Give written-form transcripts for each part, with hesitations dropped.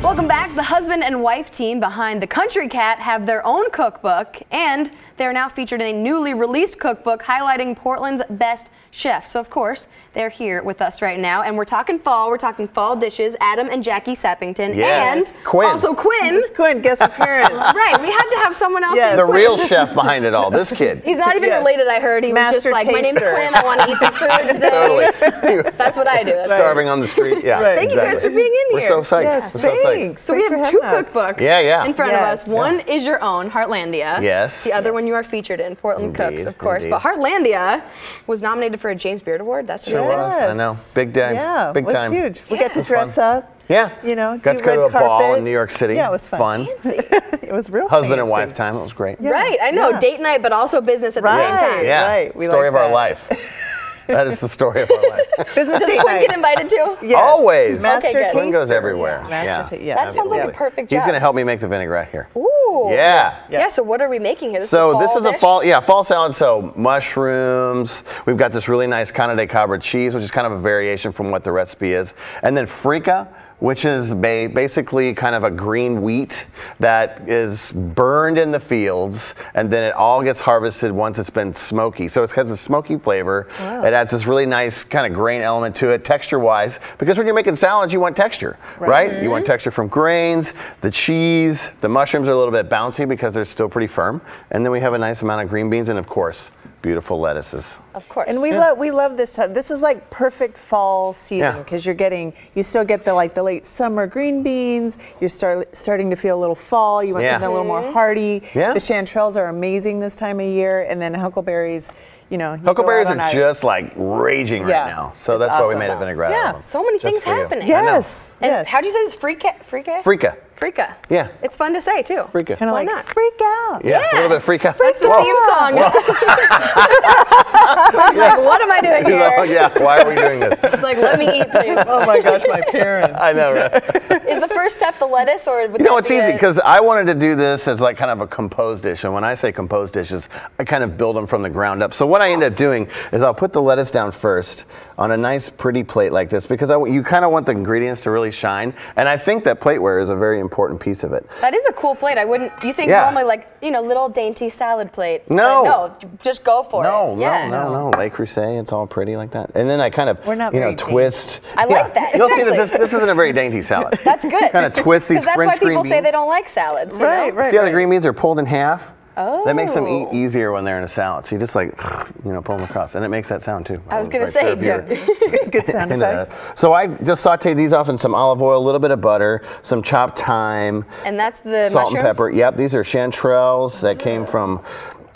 Welcome back. The husband and wife team behind The Country Cat have their own cookbook, and they're now featured in a newly released cookbook highlighting Portland's best chefs. So, of course, they're here with us right now, and we're talking fall. We're talking fall dishes. Adam and Jackie Sappington, yes. and Quinn. also Quinn. It's Quinn, guest appearance. Right, we had to have someone else. Yes. The real chef behind it all, this kid. He's not even related, I heard. He was Master just like, my name's taster. Quinn, I want to eat some food today. Totally. That's what I do. That's Starving on the street. Yeah. Right. Thank you guys for being in We're here. so psyched. Yes, We're so psyched. thanks. So we Thanks have for two having us. cookbooks Yeah. in front Yes. of us. One is your own, Heartlandia. Yes. The other one you are featured in, Portland Cooks, of course. Indeed. But Heartlandia was nominated for a James Beard Award. That's Sure amazing. was. I know. Big time. Yeah, Big it was time. huge. We got to It's dress fun. up. Yeah. You know, got do to go to red a ball carpet. in New York City. Yeah, it was fun. It was real Husband and fancy. wife time. It was great. Yeah. Right, I know. Yeah. Date night, but also business at the Right. same time. Yeah. Right, we Story like of our that. life. That is the story of our life. Business Does date Quinn night. get invited too? Yes. Always. Master Okay, good. Quinn goes taster. everywhere. Yeah. Yeah. Master yeah. That sounds like a Absolutely. perfect He's job. going to help me make the vinaigrette here. Ooh. Yeah. Yeah, so what are we making here? So this is a dish? fall salad. So mushrooms. We've got this really nice Cana de Cabra cheese, which is kind of a variation from what the recipe is. And then frica, which is basically kind of a green wheat that is burned in the fields, and then it all gets harvested once it's been smoky. So it has a smoky flavor. Wow. It adds this really nice kind of grain element to it, texture-wise, because when you're making salads, you want texture, right? You want texture from grains, the cheese, the mushrooms are a little bit bouncy because they're still pretty firm, and then we have a nice amount of green beans, and of course, beautiful lettuces. Of course. And we love this. This is like perfect fall season because you still get the late summer green beans. You're starting to feel a little fall. You want something a little more hearty. Yeah. The chanterelles are amazing this time of year, and then huckleberries. You know, Huckleberries are just like raging right Yeah. now, so It's that's why we awesome. made a vinaigrette. Yeah. of them. So many Just things for you. happening. Yes. And yes. how do you say this? Frica? Frica. Frica. Yeah. It's fun to say too. Frica. Kind of Why like not? freak out. Yeah, a little bit frica. That's the theme song. I was like, what am I doing Oh, here? yeah, why are we doing this? It's like, let me eat, please. Oh my gosh, my parents. I know, right? Is the first step the lettuce, or would You know, that it's be easy a- because I wanted to do this as like kind of a composed dish. And when I say composed dishes, I kind of build them from the ground up. So what I end up doing is I'll put the lettuce down first on a nice pretty plate like this because you kind of want the ingredients to really shine. And I think that plateware is a very important piece of it. That is a cool plate. I wouldn't. You think Yeah. normally like little dainty salad plate? No. But no, just go for No, it. Yeah. no. Le Creuset, it's all pretty like that. And then I kind of, We're not very twist. I like that, You'll see that exactly. this isn't a very dainty salad. That's good. Kind of twist these Because that's French why people green say beans. they don't like salads. you Right, know? right. See how the green beans are pulled in half? Oh. That makes them eat easier when they're in a salad. So you just like, pull them across. And it makes that sound too. I was going to wasn't say, quite sure if you're Good sound into effect. that. So I just sauteed these off in some olive oil, a little bit of butter, some chopped thyme, and that's the salt and mushrooms? pepper. Yep, these are chanterelles that came from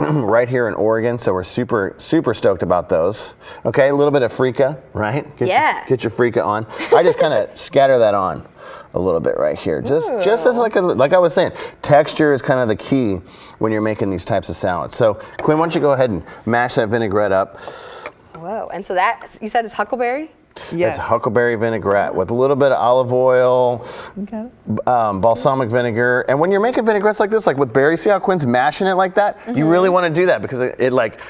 right here in Oregon. So we're super, super stoked about those. Okay, a little bit of frica, right? Get your frica on. I just kind of scatter that on a little bit right here. Just as like I was saying, texture is kind of the key when you're making these types of salads. So Quinn, why don't you go ahead and mash that vinaigrette up. Whoa. And so that, you said is huckleberry? Yes. It's huckleberry vinaigrette with a little bit of olive oil, Okay. balsamic vinegar. And when you're making vinaigrettes like this, like with berry, see how Quinn's mashing it like that? You really want to do that because it like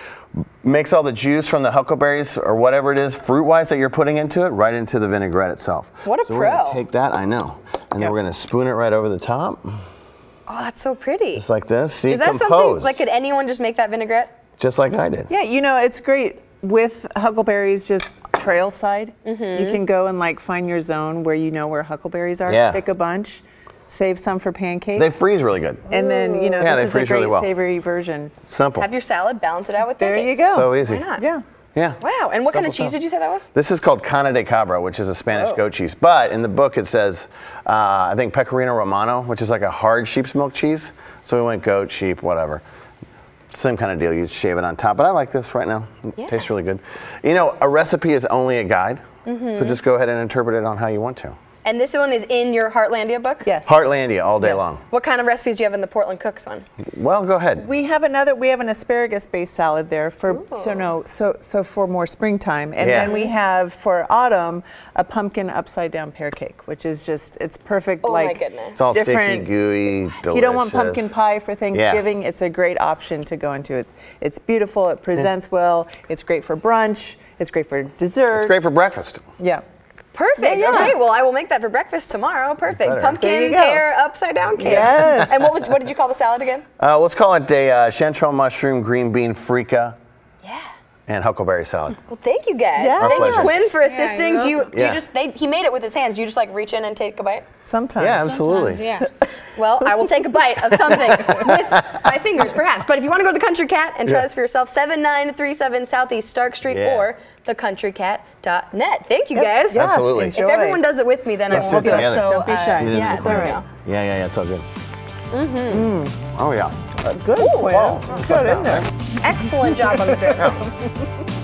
makes all the juice from the huckleberries or whatever it is fruit-wise that you're putting into it right into the vinaigrette itself. What a so we're pro. gonna take that, I know, and then we're gonna spoon it right over the top, Oh, that's so pretty. just like this. See, Is that something, composed, like could anyone just make that vinaigrette? just like I did. Yeah, it's great with huckleberries just trail side. You can go and like find your zone where you know where huckleberries are. Yeah. Pick a bunch, save some for pancakes. They freeze really good. And then, Yeah, they this is a freeze really great well. savory version. Simple. Have your salad, balance it out with There pancakes. you go. So easy. Why not? Yeah. Yeah. Wow. And what kind of Simple cheese stuff. did you say that was? This is called Cana de Cabra, which is a Spanish goat cheese. But in the book it says, I think Pecorino Romano, which is like a hard sheep's milk cheese. So we went goat, sheep, whatever. Same kind of deal. You shave it on top. But I like this right now. It tastes really good. A recipe is only a guide. So just go ahead and interpret it on how you want to. And this one is in your Heartlandia book? Yes. Heartlandia all day Yes. long. What kind of recipes do you have in the Portland Cooks one? Well, go ahead. We have an asparagus-based salad there for so for more springtime, and Yeah. then we have for autumn a pumpkin upside-down pear cake, which is it's perfect. Oh my like goodness. It's all sticky, different. gooey, delicious. If you don't want pumpkin pie for Thanksgiving, it's a great option to go into it. It's beautiful. It presents well. It's great for brunch. It's great for dessert. It's great for breakfast. Yeah. Perfect. Yeah. Okay, well, I will make that for breakfast tomorrow. Perfect. Pumpkin, pear, upside down cake. Yes. And what did you call the salad again? Let's call it a chanterelle mushroom, green bean frika, Yeah. and huckleberry salad. Well, thank you guys. Yeah. Our Thank you, pleasure. Quinn, for assisting. Do you Yeah. just he made it with his hands. Do you just like reach in and take a bite? Sometimes. Yeah, absolutely. Yeah. Well, I will take a bite of something with my fingers, perhaps. But if you want to go to the Country Cat and try this for yourself, 7937 Southeast Stark Street or thecountrycat.net. Thank you guys. Yeah. Absolutely. Enjoy. If everyone does it with me, then Let's I do won't it feel together. so. Don't be shy. Yeah, It's all right. Yeah, it's all good. Oh yeah. Good, Quinn. Good, isn't it? Excellent job on the dressing.